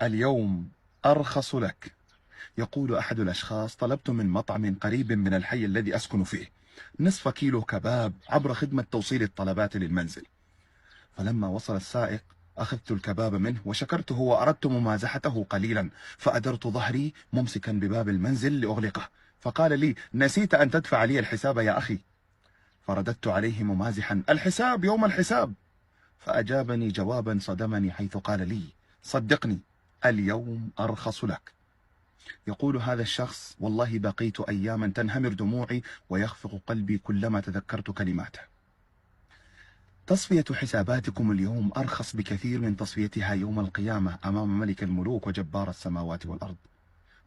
اليوم أرخص لك. يقول أحد الأشخاص: طلبت من مطعم قريب من الحي الذي أسكن فيه نصف كيلو كباب عبر خدمة توصيل الطلبات للمنزل. فلما وصل السائق أخذت الكباب منه وشكرته وأردت ممازحته قليلا، فأدرت ظهري ممسكا بباب المنزل لأغلقه، فقال لي: نسيت أن تدفع لي الحساب يا أخي. فرددت عليه ممازحا: الحساب يوم الحساب. فأجابني جوابا صدمني، حيث قال لي: صدقني، اليوم أرخص لك. يقول هذا الشخص: والله بقيت أياما تنهمر دموعي ويخفق قلبي كلما تذكرت كلماته. تصفية حساباتكم اليوم أرخص بكثير من تصفيتها يوم القيامة أمام ملك الملوك وجبار السماوات والأرض.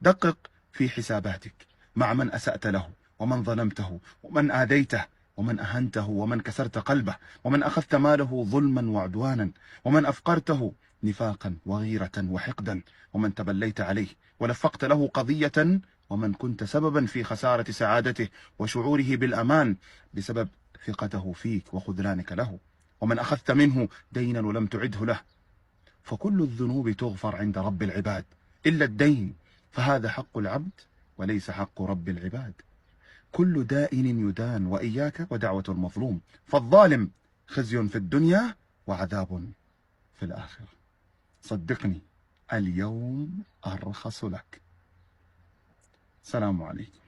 دقق في حساباتك مع من أسأت له، ومن ظلمته، ومن آذيته، ومن أهنته، ومن كسرت قلبه، ومن أخذت ماله ظلما وعدوانا، ومن أفقرته نفاقا وغيرة وحقدا، ومن تبليت عليه ولفقت له قضية، ومن كنت سببا في خسارة سعادته وشعوره بالأمان بسبب ثقته فيك وخذلانك له، ومن أخذت منه دينا ولم تعده له. فكل الذنوب تغفر عند رب العباد إلا الدين، فهذا حق العبد وليس حق رب العباد. كل دائن يدان، وإياك ودعوة المظلوم، فالظالم خزي في الدنيا وعذاب في الآخرة. صدقني، اليوم أرخص لك. السلام عليكم.